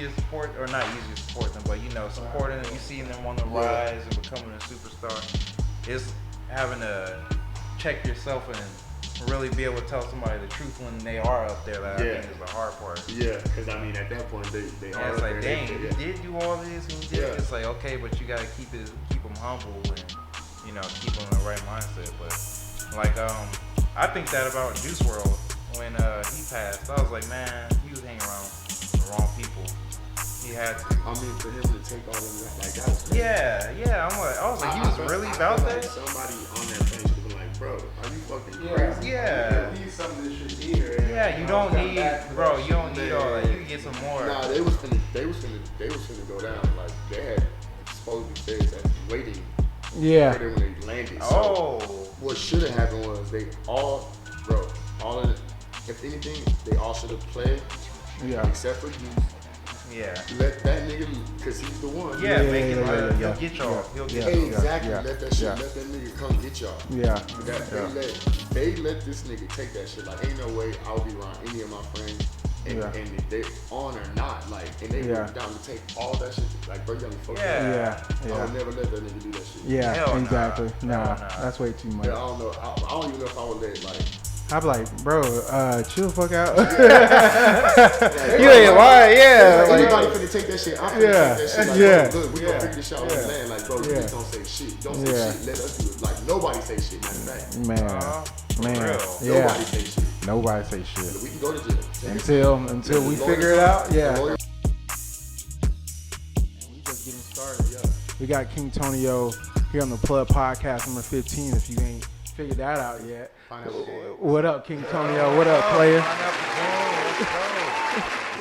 easier to support, or not easier to support them, but supporting them, you seeing them on the rise and becoming a superstar. It's having to check yourself and really be able to tell somebody the truth when they are up there. That I think is the hard part. Yeah, because I mean, at that point, they are. It's like, dang, you did do all this, and you did. It's like, okay, but you gotta keep them humble and keep them in the right mindset. But like, I think that about Juice WRLD when he passed. I was like, man, he was hanging around the wrong people. He had to. I mean, for him to take all of that, like that was crazy. Yeah. I was like, he was really about that. Like somebody on that page would be like, bro, are you fucking crazy? Yeah. You need something that should be here. Yeah, you don't need, bro. You don't need all that. You can get some more. Nah, they was finna go down. Like they had supposedly said that waiting. Yeah. When they landed. So what should have happened was all of it. If anything, they all should have played. Yeah. Except for you. Yeah. Let that nigga, cause he's the one. Yeah, make it he'll get y'all. He'll get y'all. Exactly. Let that shit. Let that nigga come get y'all. Yeah. They let this nigga take that shit. Like, ain't no way I'll be around any of my friends. And if they on or not, like, and they were down to take all that shit. Like, bro, you gotta be fucked up. I would never let that nigga do that shit. Yeah, Hell exactly. Nah, that's way too much. Yeah, I don't know. I don't even know if I would let, like. I'd be like, bro, chill the fuck out. You ain't lying, Like, anybody finna take that shit. I'm finna take that shit. Like, bro, look, we gonna figure this shit out on the land. Like, bro, you just don't say shit. Don't say shit. Let us do it. Like, nobody say shit. Matter of fact. Man. Nobody say shit. Nobody say shit. We can go to jail. Until we figure it out. Yeah. And we just getting started. We got King Tonyo here on the Plug Podcast number 15. If you ain't figured that out yet. What up, King Tonyo? What up, player?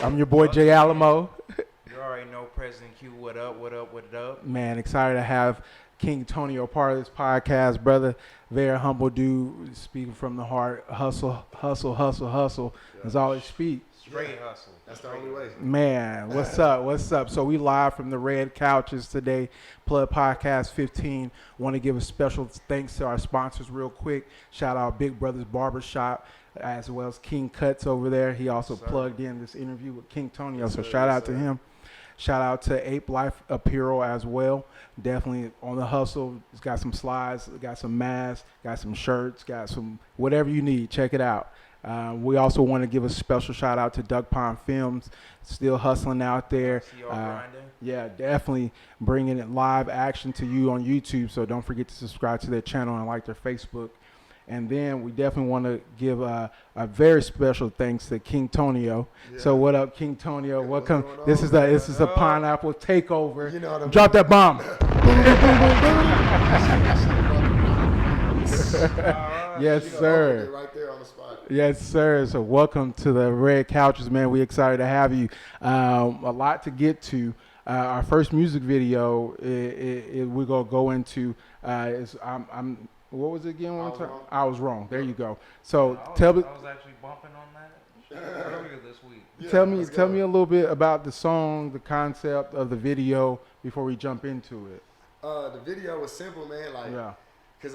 I'm your boy Jay Alamo. You already know President Q. What up? Man, excited to have King Tonyo part of this podcast, brother. Very humble dude, speaking from the heart. Hustle. That's all he speak. Straight hustle. That's the only way. Man, what's up? So we live from the Red Couches today, Plug Podcast 15. Want to give a special thanks to our sponsors real quick. Shout out Big Brothers Barbershop, as well as King Cutz over there. He also plugged in this interview with King Tonyo, so shout out to him. Shout out to APE Life Apparel as well. Definitely on the hustle. It's got some slides, got some masks, got some shirts, got some whatever you need. Check it out. We also want to give a special shout out to Duckpond Films, still hustling out there. Yeah, definitely bringing it live action to you on YouTube. So don't forget to subscribe to their channel and like their Facebook. And then we definitely want to give a very special thanks to King Tonyo. Yeah. So what up, King Tonyo? Welcome. This is a pineapple takeover. You know Drop that bomb. Yes, sir. Right there on the spot. Yes, sir. So welcome to the Red Couches, man. We excited to have you. A lot to get to. Our first music video, we're gonna go into. What was it again? I was wrong. There you go. So tell me. I was actually bumping on that earlier this week. Tell me a little bit about the song, the concept of the video before we jump into it. The video was simple, man. Cause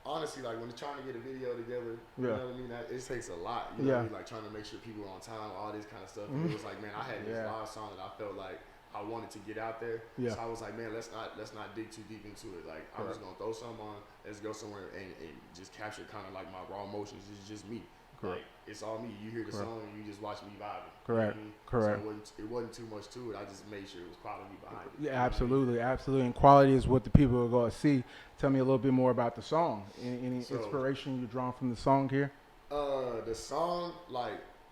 honestly, when you're trying to get a video together, you know what I mean? It takes a lot. You know what I mean? Like trying to make sure people are on time, all this kind of stuff. Mm-hmm. It was like, man, I had this live song that I felt like I wanted to get out there. So I was like, man, let's not dig too deep into it. Like, I'm just gonna throw something on. Let's go somewhere and just capture kind of like my raw emotions. It's just me. Correct. Like, it's all me. You hear the song and you just watch me vibing. Correct. You know what I mean? Correct. So it wasn't too much to it. I just made sure it was quality behind it. Yeah, absolutely. And quality is what the people are going to see. Tell me a little bit more about the song. Any inspiration you drawn from the song here? The song,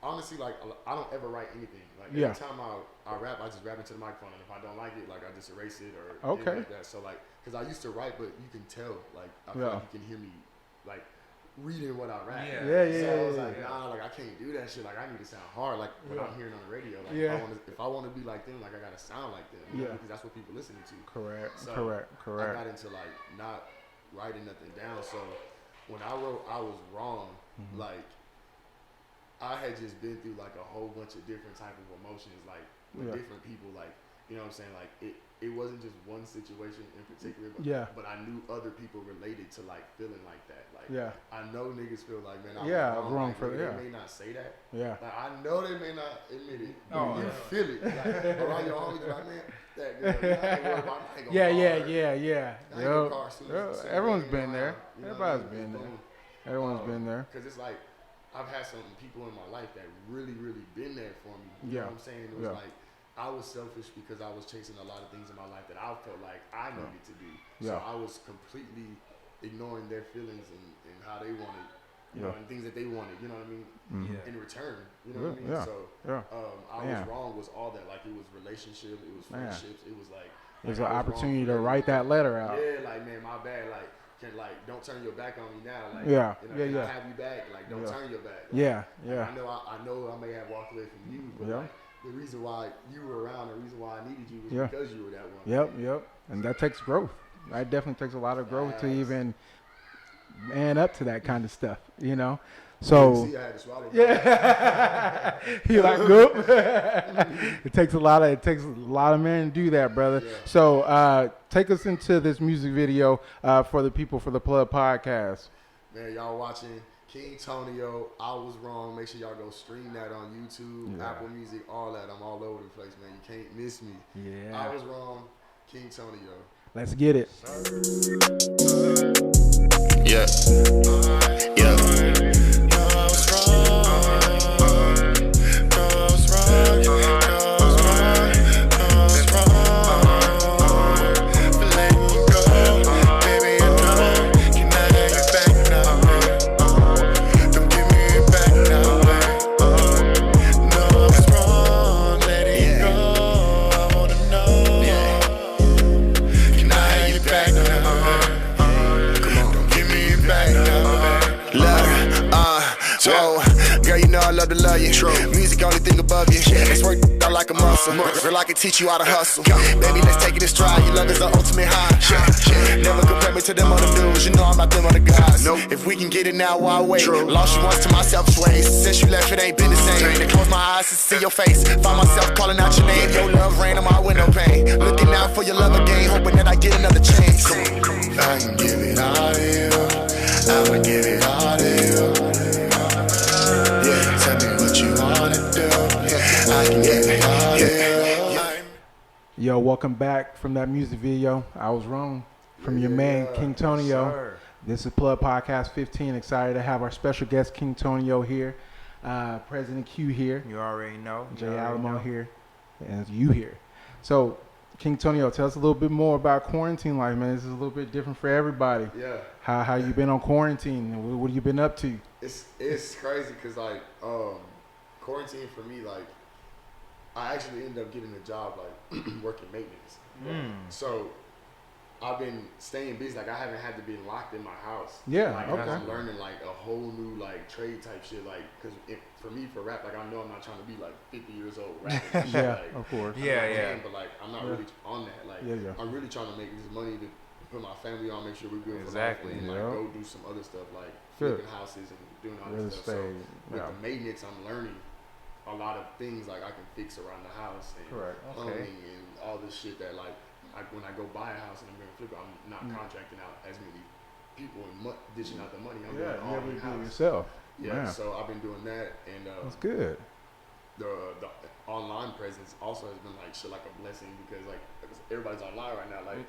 honestly, I don't ever write anything. Every time I rap, I just rap into the microphone, and if I don't like it, I just erase it or anything like that. So because I used to write, but you can tell, I feel like you can hear me, reading what I rap. So I was like, nah, I can't do that shit. I need to sound hard, what I'm hearing on the radio. If I want to be like them, I gotta sound like them. You know, because that's what people listening to. Correct. So Correct. I got into not writing nothing down. So when I wrote I Was Wrong, I had just been through a whole bunch of different type of emotions, with different people, you know what I'm saying? Like it wasn't just one situation in particular, but I knew other people related to like feeling like that. Like I know niggas feel like, man, I was wrong for that. They may not say that. Like I know they may not admit it. But you feel it. Like around your homies, like, man, that girl, I ain't worried about it. Everyone's been there. Everybody's been there. Everyone's been there. Because it's like I've had some people in my life that really, really been there for me. You know what I'm saying? It was like I was selfish because I was chasing a lot of things in my life that I felt like I needed to do. So I was completely ignoring their feelings and how they wanted, you know, and things that they wanted, you know what I mean, in return. You know what I mean? So I was wrong was all that. Like it was relationship, it was friendships, it was like there's an opportunity to write that letter out. Yeah, like man, my bad. Like don't turn your back on me now. Like I have you back. Like don't turn your back. Like, I know I may have walked away from you, but like, the reason why you were around, the reason why I needed you was because you were that one. And that takes growth. That definitely takes a lot of growth to even man up to that kind of stuff, you know? So, I had to swallow. You're like, nope. It takes a lot of men to do that, brother. So, take us into this music video for the people for the Plug Podcast. Man, y'all watching King Tonyo, I Was Wrong. Make sure y'all go stream that on YouTube, Apple Music, all that. I'm all over the place, man. You can't miss me. I Was Wrong, King Tonyo. Let's get it. I was wrong. I was wrong. I love to love you. True. Music, only thing above you. Let's work out like a muscle. Girl, I can teach you how to hustle. Baby, let's take it in stride. Your love is the ultimate high. Never compare me to them other dudes. You know I'm not them other guys. If we can get it now, why wait? Lost you once to my selfish ways. Since you left, it ain't been the same. To close my eyes to see your face. Find myself calling out your name. Your love rain on my window pane. Looking out for your love again, hoping that I get another chance. I can give it all to you. I'ma give it all to you. Tell me what you wanna do. I can give it all to you. Yo, welcome back from that music video. I Was Wrong from your man, King Tonyo. This is Plug Podcast 15. Excited to have our special guest, King Tonyo, here. President Q here. You already know. Jay Alamo here. And you here. So, King Tonyo, tell us a little bit more about quarantine life, man. This is a little bit different for everybody. How you been on quarantine? What have you been up to? It's crazy because like quarantine for me, like I actually ended up getting a job like working maintenance. So I've been staying busy. Like I haven't had to be locked in my house. I'm learning like a whole new like trade type shit. Like because for me for rap, like I know I'm not trying to be like 50 years old rapping. Like, of course. But like I'm not really on that. Like I'm really trying to make this money to put my family on, make sure we're good for life, and like go do some other stuff like flipping houses and doing all this stuff. So with the maintenance, I'm learning a lot of things like I can fix around the house and plumbing and all this shit that like when I go buy a house and I'm gonna flip it, I'm not contracting out as many people and dishing out the money. I'm doing it all in house yourself. So I've been doing that, and that's good. The online presence also has been like shit like a blessing because like everybody's online right now. Like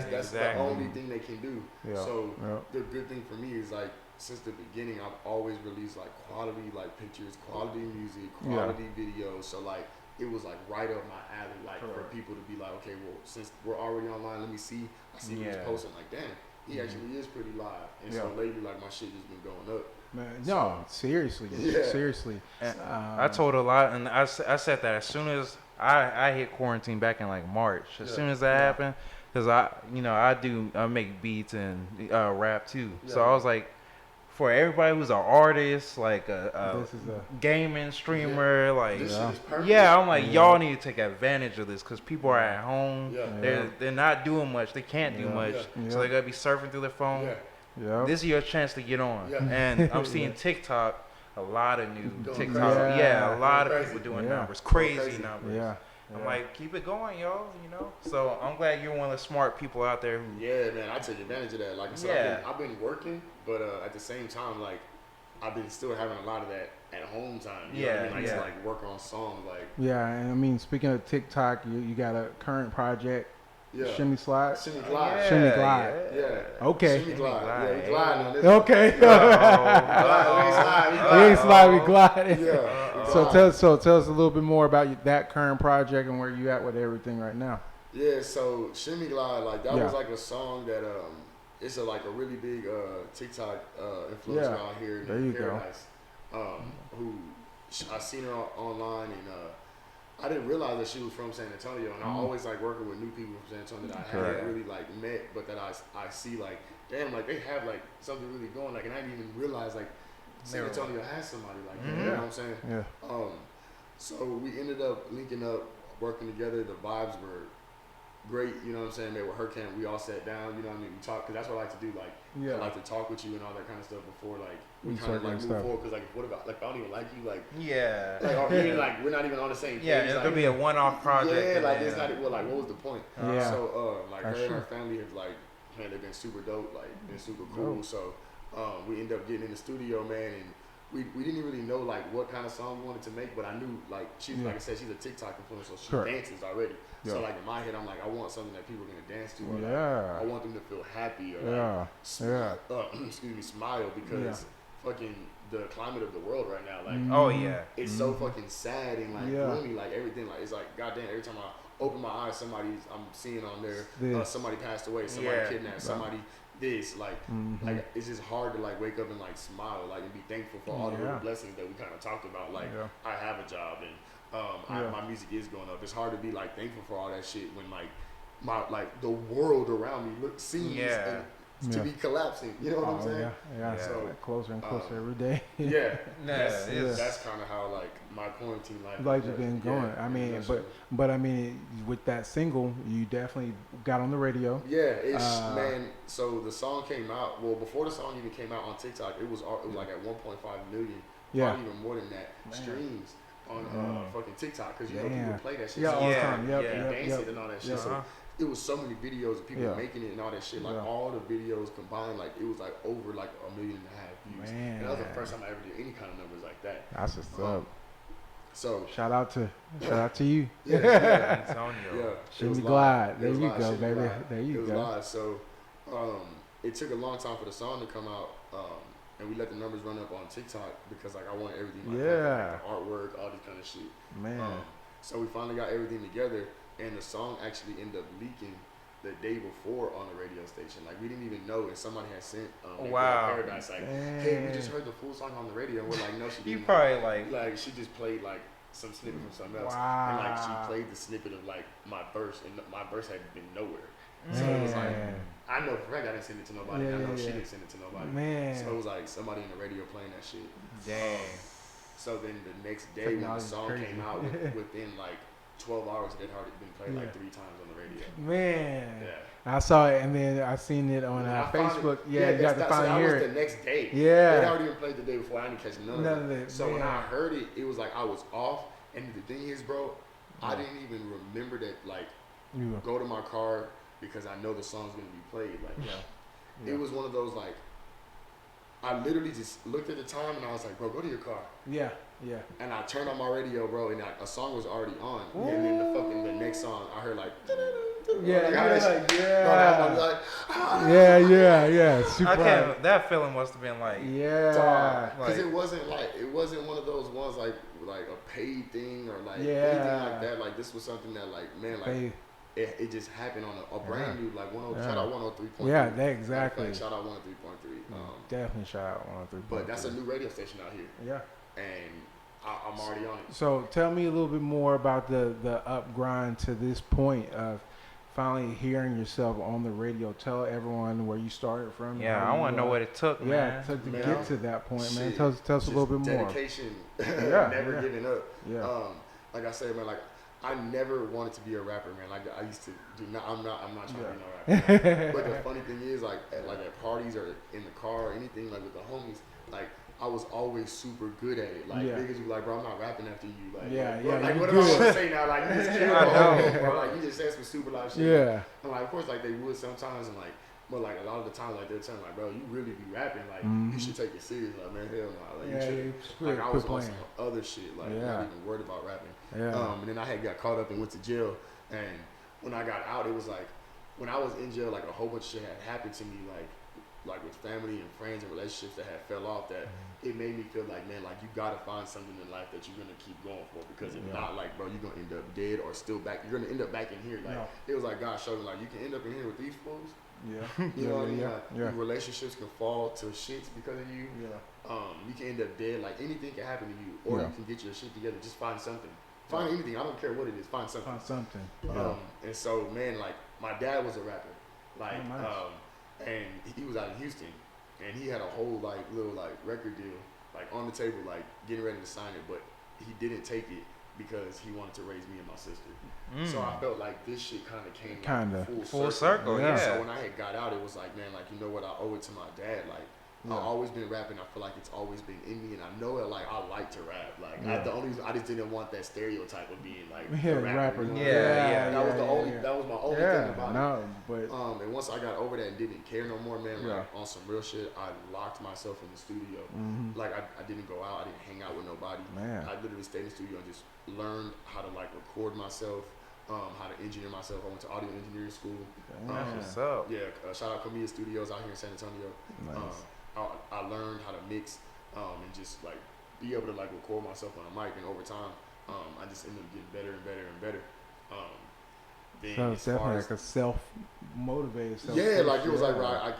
that's the only thing they can do. So the good thing for me is like since the beginning I've always released like quality like pictures, quality music, quality videos. So like it was like right up my alley, like for people to be like, okay, well since we're already online, let me see. I see what he's posting. Like damn, he actually is pretty live. And so lately like my shit just been going up. Man, no, seriously. I told a lot, and I said that as soon as I hit quarantine back in like March. As soon as that happened, because I make beats and rap too. So I was like, for everybody who's an artist, like a gaming streamer, like I'm like y'all need to take advantage of this because people are at home. They're not doing much. They can't do much, so they're gonna be surfing through their phone. This is your chance to get on. And I'm seeing TikTok, a lot of new TikTok. A lot of people doing numbers, crazy numbers. I'm like, keep it going, yo. So I'm glad you're one of the smart people out there. Yeah, man, I take advantage of that. Like I said, I've been working, but at the same time, like I've been still having a lot of that at home time. You know what I mean? I used to like work on songs, like. Yeah, and I mean, speaking of TikTok, you got a current project. Yeah. Shimmy Slide? Shimmy Glide. Shimmy Glide. Yeah. Okay. Shimmy Glide. Yeah, we gliding on this. Okay. We ain't slide, we glide. Yeah. So tell us a little bit more about that current project and where you at with everything right now. Yeah, so Shimmy Glide, like that was like a song that it's like a really big TikTok influencer out here in Paradise. Who I seen her online and I didn't realize that she was from San Antonio, and I always like working with new people from San Antonio that I haven't really like met, but that I see like, damn, like they have like something really going, like, and I didn't even realize like San Antonio has somebody like that. You know what I'm saying? Yeah. So we ended up linking up, working together. The vibes were great, you know what I'm saying? They were her camp. We all sat down, you know what I mean? We talked, because that's what I like to do. Like, I like to talk with you and all that kind of stuff before, like, we kind of like move forward. Because, like, what about, like, if I don't even like you, like, like, or meaning, like, we're not even on the same page. Yeah, it's gonna be a one-off project. Yeah, like, it's not, well, like, what was the point? Yeah. So, like, her and her family have, like, man, they've been super dope, like, been super cool. So, we ended up getting in the studio, man, and we didn't really know like what kind of song we wanted to make, but I knew like she's like I said, she's a TikTok influencer, so she dances already. So like in my head, I'm like, I want something that people are gonna dance to. Or, like, I want them to feel happy or like, excuse me, smile, because fucking the climate of the world right now, like it's so fucking sad and like gloomy, like everything, like it's like goddamn. Every time I open my eyes, I'm seeing on there somebody passed away, somebody kidnapped, somebody. This like it's just hard to like wake up and like smile, like, and be thankful for all the little blessings that we kind of talked about, like I have a job and my music is going up. It's hard to be like thankful for all that shit when like like the world around me seems to be collapsing, you know what I'm saying? So closer and closer every day. That's kind of how like my quarantine life has been going. I mean, but I mean, with that single, you definitely got on the radio. Man. So the song came out. Well, before the song even came out on TikTok, it was like at 1.5 million, probably even more than that streams on fucking TikTok, because you know people play that shit. All the time. Dance it and all that shit. So it was so many videos of people making it and all that shit. Like all the videos combined, like it was like over like 1.5 million views. And that was the first time I ever did any kind of numbers like that. That's what's up. So shout out to you. Tonyo. Shimmy Glide. There you go, baby. There you go. It was live. So it took a long time for the song to come out. And we let the numbers run up on TikTok because like I want everything like the artwork, all this kind of shit. Man. So we finally got everything together. And the song actually ended up leaking the day before on the radio station. Like we didn't even know, and somebody had sent Paradise like, hey, we just heard the full song on the radio. And we're like, no, she didn't. You probably like she just played like some snippet from something else, and like she played the snippet of like my verse, and my verse had been nowhere. So it was like, I know for a fact I didn't send it to nobody. I know she didn't send it to nobody. So it was like somebody in the radio playing that shit. Dang. So then the next day when the song came out, within like 12 hours, it had already been played like 3 times on the radio. Man. I saw it, and then I seen it on Facebook. You got to finally hear it. That was the next day. It had already been played the day before. I didn't catch none of it. So when I heard it, it was like I was off. And the thing is, bro, I didn't even remember that, like, go to my car because I know the song's going to be played. Like, it was one of those, like, I literally just looked at the time and I was like, bro, go to your car. And I turned on my radio, bro, and a song was already on. Ooh. And then the next song, I heard like, Super. That feeling must have been like, because it wasn't one of those ones like a paid thing or like anything like that. Like this was something that like, man, like it just happened on a brand new like shout out 103.3. Yeah, that exactly. Shout out 103.3. Definitely shout out 103.3. But that's a new radio station out here. And I'm already on it. So tell me a little bit more about the up grind to this point of finally hearing yourself on the radio. Tell everyone where you started from. I want to know what it took, man. To get to that point, man. Tell us a little bit more. Dedication, never giving up. Like I said, man, like I never wanted to be a rapper, man. Like I used to do. I'm not trying to be no rapper. But the funny thing is, like at parties or in the car or anything, like with the homies, like I was always super good at it. Like niggas be like, bro, I'm not rapping after you. Like, bro, like what am I gonna say now? Like you just killed the whole thing, bro. Like you just said some super live shit. Yeah. And like of course like they would sometimes and like. But like a lot of the time, like they're telling like, bro, you really be rapping, like you should take it serious. Like man, hell no, like you should. Like I was on some other shit, like not even worried about rapping. And then I had got caught up and went to jail. And when I got out, it was like when I was in jail, like a whole bunch of shit had happened to me, like with family and friends and relationships that had fell off. That it made me feel like, man, like you gotta find something in life that you're gonna keep going for, because if not, like bro, you're gonna end up dead or still back. You're gonna end up back in here. Like it was like God showed me, like you can end up in here with these fools. You know what I mean? Like, relationships can fall to shits because of you. You can end up dead. Like anything can happen to you, or you can get your shit together. Just find something. Find anything. I don't care what it is. Find something. And so, man, like my dad was a rapper, like, and he was out in Houston, and he had a whole like little like record deal like on the table, like getting ready to sign it, but he didn't take it because he wanted to raise me and my sister. So I felt like this shit kind of full circle. So when I had got out, it was like, man, like you know what, I owe it to my dad. Like I've always been rapping. I feel like it's always been in me, and I know that like I like to rap. Like I just didn't want that stereotype of being like a rapper. You know? That was my only thing about it. And once I got over that and didn't care no more, man, like on some real shit, I locked myself in the studio. Like I didn't go out. I didn't hang out with nobody. I literally stayed in the studio and just learned how to like record myself. How to engineer myself. I went to audio engineering school. Shout out Comida Studios out here in San Antonio. I learned how to mix and just like be able to like record myself on a mic, and over time I just ended up getting better and better and better. So it's definitely like a self-motivated. Like it was like, right,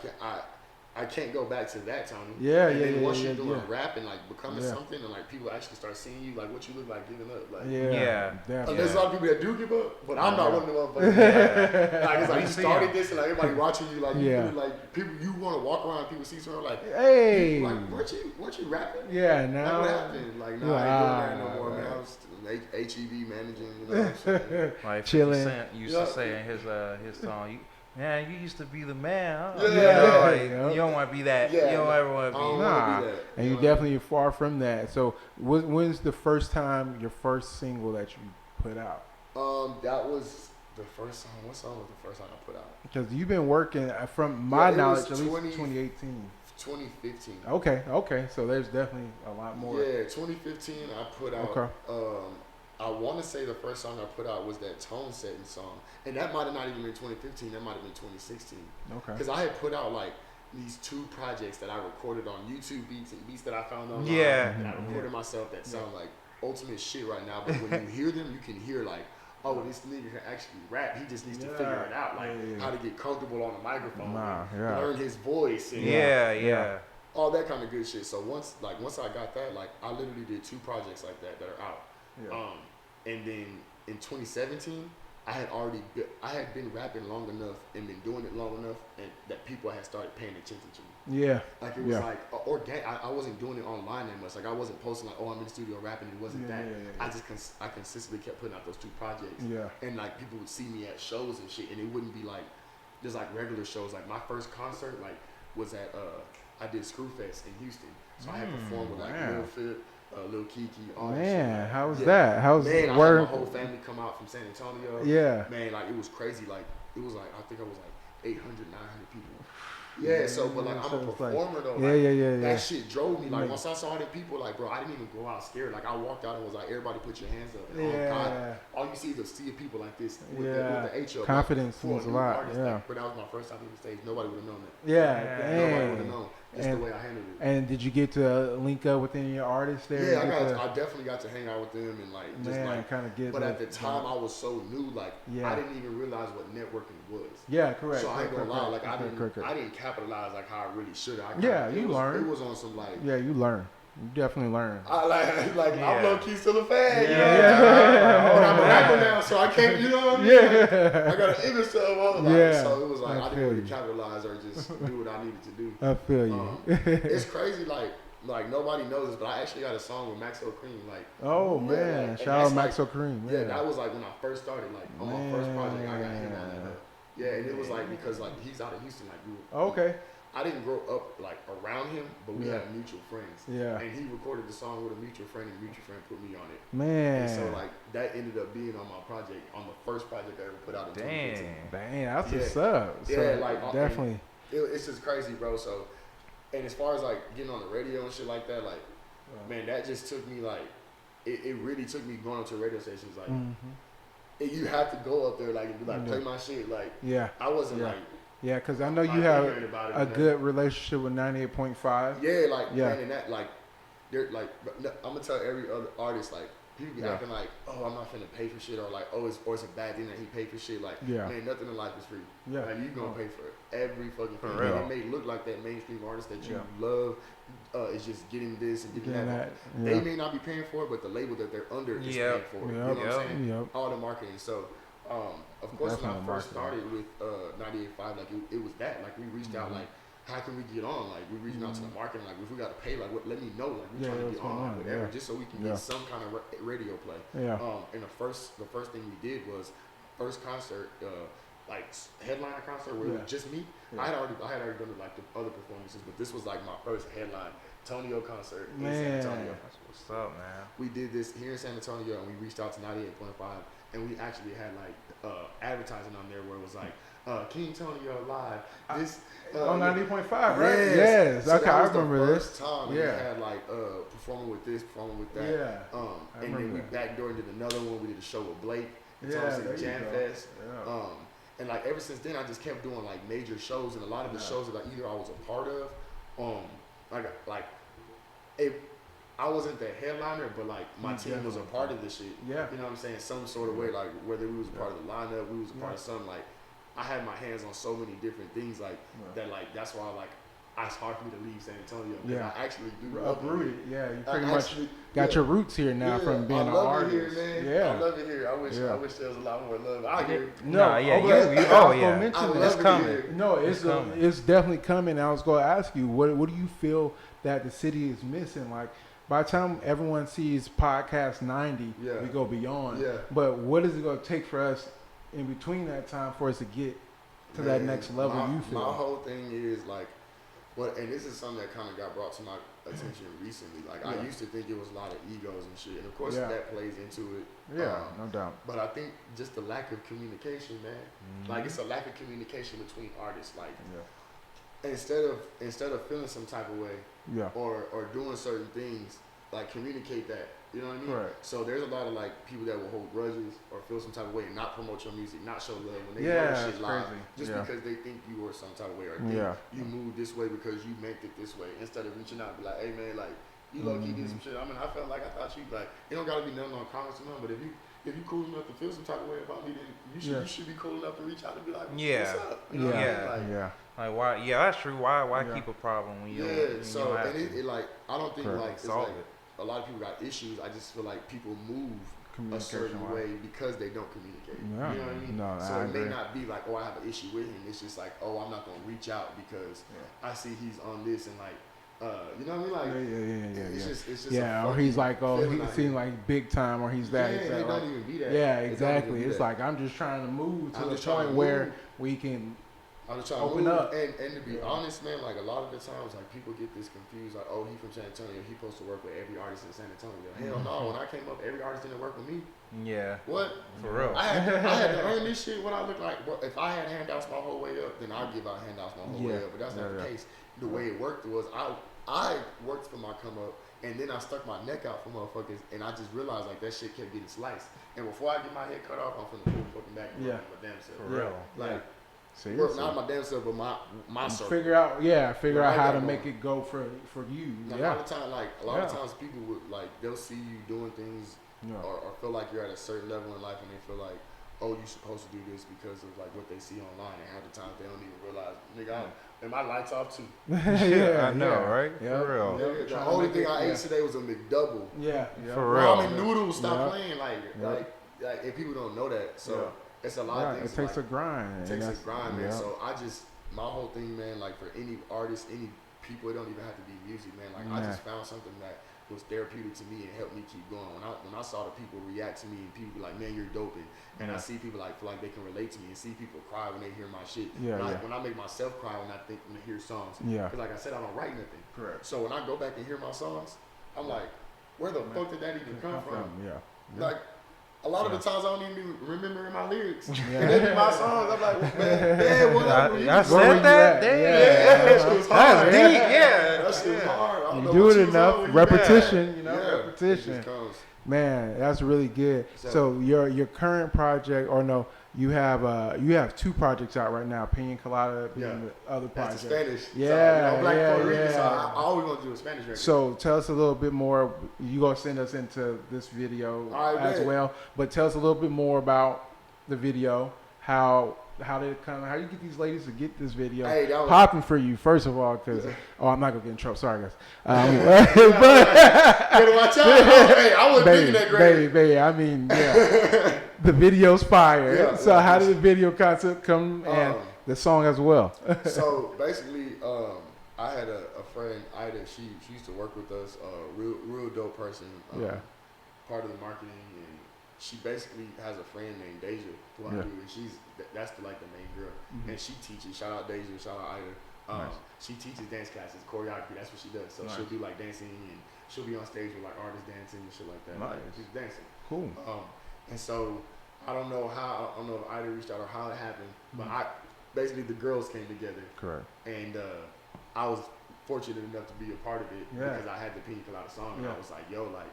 I can't go back to that, Tony. And then once you're doing rap and like becoming something, and like people actually start seeing you, like what you look like giving up. Like there's a lot of people that do give up, but I'm not one of them motherfuckers. Like it's like you started this, and like everybody watching you, like you really, like people, you want to walk around, and people see someone like, hey, like weren't you rapping? Now like, what happened? Like no, I ain't doing that no more, man. I was HEV managing, you know what I'm saying? Like chilling. Used to say in his song. Man, you used to be the man. Huh? You don't want to be that. You don't ever want to be. That. And you definitely far from that. So, when's the first time, your first single that you put out? That was the first song. What song was the first song I put out? Because you've been working, from my knowledge, at least 2018. 2015. Okay. So there's definitely a lot more. 2015 I put out. I want to say the first song I put out was that tone setting song, and that might have not even been 2015. That might have been 2016. Because I had put out like these 2 projects that I recorded on YouTube beats and beats that I found online. And I recorded myself that sound like ultimate shit right now. But when you hear them, you can hear like, oh, this nigga can actually rap. He just needs to figure it out, like how to get comfortable on the microphone, learn his voice, and all that kind of good shit. So once I got that, like I literally did 2 projects like that are out. And then in 2017, I had been rapping long enough and been doing it long enough, and that people had started paying attention to me. Like it was like organic. I wasn't doing it online that much. Like I wasn't posting like, oh, I'm in the studio rapping. It wasn't that. I consistently kept putting out those 2 projects. And like people would see me at shows and shit, and it wouldn't be like just like regular shows. Like my first concert was at I did Screwfest in Houston, so I had performed with like Lil Phil. Lil Kiki, all that shit. How was that? How was it? Man, I had my whole family come out from San Antonio. Man, like it was crazy. Like it was like I think I was like 800, 900 people. So but like I'm a performer though. Like, that shit drove me. Like once I saw the people, like bro, I didn't even go out scared. Like I walked out and was like, everybody put your hands up. And oh God, all you see is a sea of people like this with the H up. Confidence means a lot. Artist, like, but that was my first time on the stage. Nobody would have known that. Nobody would have known. That's the way I handled it. And did you get to link up with any of your artists there? I definitely got to hang out with them and like just like kind of get. But at the time, I was so new, like I didn't even realize what networking was. Correct. So I ain't gonna lie, like I didn't capitalize like how I really should. You learn. It was on some like. You learn. You definitely learn. I'm low key still a fan. You know? But I'm a rapper now, so I can't. You know what I mean? I got an image of all of that. So it was like I didn't really capitalize or just do what I needed to do. I feel you. It's crazy, like nobody knows this, but I actually got a song with Maxo Cream. Like, man, shout out Maxo Cream. That was like when I first started. Like on my first project, I got him on that. And it was like because like he's out of Houston, like I didn't grow up like around him, but we had mutual friends. Yeah. And he recorded the song with a mutual friend, and a mutual friend put me on it. Man. And so like that ended up being on my project, on the first project I ever put out in 2015. Dang, that's what's up. So yeah, like definitely. It's just crazy, bro. So, and as far as like getting on the radio and shit like that, like, man, that just took me like, it really took me going up to radio stations like. You have to go up there like and be like play my shit like I wasn't like because I know you have a good relationship with 98.5 man, and that like they're like I'm gonna tell every other artist like people be acting like I'm not finna pay for shit or like it's a bad thing that he paid for shit like man, nothing in life is free like you gonna pay for every fucking thing and it may look like that mainstream artist that you love is just getting this and getting that. They may not be paying for it, but the label that they're under is paying for it. You know what I'm saying? All the marketing. So, of course, when I first started with 98.5, like it was that. Like we reached out, like how can we get on? Like we reaching out to the market, like if we got to pay, like let me know. Like we trying to get on, whatever, just so we can get some kind of radio play. And the first thing we did was first concert. Like headliner concert where it was just me. I had already done like the other performances, but this was like my first headline Tonyo concert in San Antonio. That's what's up, man. We did this here in San Antonio, and we reached out to 98.5, and we actually had like advertising on there where it was like King Tonyo live. This on 90.5, right? Yes. So okay, I remember this. First time we had like performing with this, performing with that. And then we backdoored did another one. We did a show with Blake. Jam Fest. And like ever since then, I just kept doing like major shows, and a lot of the shows that like either I was a part of, I wasn't the headliner, but like my team was a part of this shit. Yeah, you know what I'm saying? Some sort of way, like whether we was a part of the lineup, we was a part of something. Like I had my hands on so many different things, like that. Like that's why like it's hard for me to leave San Antonio. Yeah, I actually do uprooted. Yeah, you pretty much got your roots here now from being an artist. I love it here, man. Yeah, I love it here. I wish there was a lot more love out here. It's coming. No, it's definitely coming. I was going to ask you, what do you feel that the city is missing? Like by the time everyone sees podcast 90, we go beyond. Yeah. But what is it going to take for us in between that time for us to get to that next level? You feel? My whole thing is like. Well, and this is something that kind of got brought to my attention recently. Like, I used to think it was a lot of egos and shit. And, of course, that plays into it. Yeah, no doubt. But I think just the lack of communication, man. Like, it's a lack of communication between artists. Like, instead of feeling some type of way or doing certain things, like, communicate that. You know what I mean? Right. So there's a lot of like people that will hold grudges or feel some type of way and not promote your music, not show love when they know shit live, just because they think you were some type of way or think you moved this way because you meant it this way. Instead of reaching out and be like, hey man, like you low key did some shit. I mean, I felt like I thought you like it don't gotta be nothing on comments or nothing, but if you cool enough to feel some type of way about me, then you should be cool enough to reach out and be like, what's up? You know what I mean? Like why? Yeah, that's true. Why keep a problem when you don't? So and it like I don't think like it's like a lot of people got issues. I just feel like people move a certain way because they don't communicate. You know what I mean? No, so it may not be like, I have an issue with him. It's just like, I'm not gonna reach out because I see he's on this and like, you know what I mean? Like, it's just or he's like, he seems like big time, or he's that. Yeah, it don't even be that. Yeah, exactly. It's like I'm just trying to move to the point where we can. I'm just trying to open up. And to be honest, man, like a lot of the times, like people get this confused, like, he from San Antonio, he supposed to work with every artist in San Antonio. Hell no, when I came up, every artist didn't work with me. Yeah. What? For real. I had to earn this shit. What I look like. Bro, if I had handouts my whole way up, then I'd give out handouts my whole way up. But that's not the case. The way it worked was I worked for my come up, and then I stuck my neck out for motherfuckers, and I just realized like that shit kept getting sliced. And before I get my head cut off, I'm finna pull fucking back and my damn self. For real. Like. Well, not my damn self, but my circle. Figure out how to make it go for you. Now, a lot of times people would like they'll see you doing things or feel like you're at a certain level in life and they feel like, you're supposed to do this because of like what they see online, and half the time they don't even realize, nigga, and my lights off too. I know, right? Yeah. For real. The only thing I ate today was a McDouble. For real. Ramen noodles. Stop playing like if people don't know that, so. It's a lot of things. It takes a grind. It takes a grind, man. So my whole thing, man, like for any artist, any people, it don't even have to be music, man. Like I just found something that was therapeutic to me and helped me keep going. When I saw the people react to me and people be like, man, you're dope, and I see people like feel like they can relate to me and see people cry when they hear my shit. When I make myself cry when I hear songs. Because like I said, I don't write nothing. Correct. So when I go back and hear my songs, I'm like, where the fuck did that even come from? Like, a lot of the times I don't even remember my lyrics. And they be my songs. I'm like, man, what up? I said that? That shit was hard. That's deep, yeah. That shit was hard. You do it enough. Repetition, repetition. It just comes. Man, that's really good. So your current project, or no, you have 2 projects out right now, Pina and Colada being the other project. That's Spanish. Yeah, so, Black Puerto Rican, so I always want to do a Spanish record. So tell us a little bit more. You gonna send us into this video as well, but tell us a little bit more about the video. How did it come? How you get these ladies to get this video popping for you? First of all, because I'm not gonna get in trouble. Sorry, guys. Better watch out. Hey, I wasn't thinking that great. Baby, I mean, the video's fire. So how did the video concept come and the song as well? So basically, I had a friend, Ida. She used to work with us. Real dope person. Part of the marketing, and she basically has a friend named Deja, who I do, and that's the main girl, and she teaches. Shout out Deja, shout out Ida. She teaches dance classes, choreography. That's what she does. So she'll do like dancing, and she'll be on stage with like artists dancing and shit like that. Nice. She's dancing. Cool. And so I don't know if Ida reached out or how it happened, but basically the girls came together. Correct. And I was fortunate enough to be a part of it because I had the Pina Colada song, and I was like, yo, like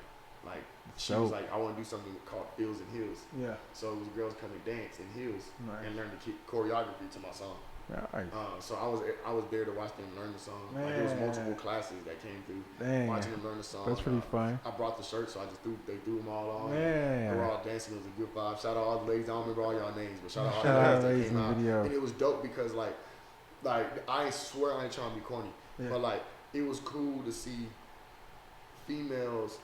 she was like, I want to do something called Heels and Heels. Yeah. So it was girls come and dance in heels and learn the choreography to my song. Nice. So I was there to watch them learn the song. Man. Like, there was multiple classes that came through. Dang. Watching them learn the song. That's pretty fun. I brought the shirt, so they threw them all on. Man. They were all dancing. It was a good vibe. Shout out all the ladies. I don't remember all y'all names, but shout out all the ladies that came out. Video. And it was dope because like I swear I ain't trying to be corny, but like it was cool to see females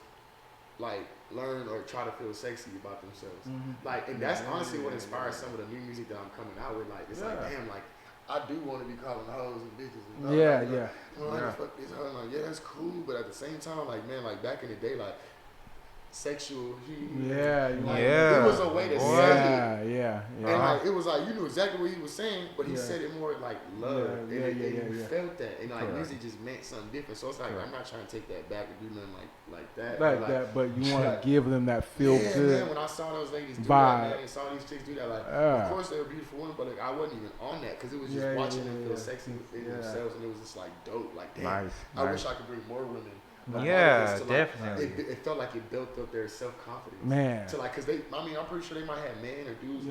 like learn or try to feel sexy about themselves. Like, and that's honestly what inspires some of the new music that I'm coming out with. Like, it's like, damn, like I do want to be calling hoes and bitches and stuff. Like, fuck this hoe. Like, yeah, that's cool, but at the same time, like, man, like back in the day, like sexual heat. It was a way to say it. And like it was like you knew exactly what he was saying, but he said it more like love. And you felt that. And like music just meant something different. So it's like I'm not trying to take that back and do nothing like that. But you want to give them that feel good. Man, when I saw those ladies do that, man, and saw these chicks do that, like of course they were beautiful women, but like I wasn't even on that because it was just watching them feel sexy within themselves, and it was just like dope. Like damn, I wish I could bring more women. Definitely. It felt like it built up their self-confidence. Man. To like, cause I'm pretty sure they might have men or dudes.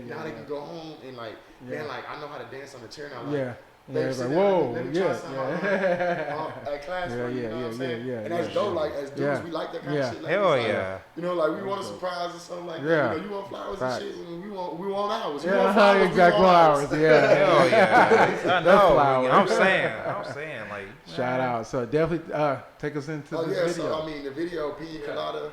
Now they can go home and like, man, like I know how to dance on the chair now. Like, it's like, whoa, at class, you know what I'm saying? And that's dope. Like as dudes, we like that kind of shit. Like, hell yeah. You know, like we want a surprise or something like that. You know, you want flowers and shit. And we want ours. You want flowers, exactly ours. Hell yeah. I know. I'm saying, like. Shout out. So definitely take us into this video. So I mean, the video, Pina Colada,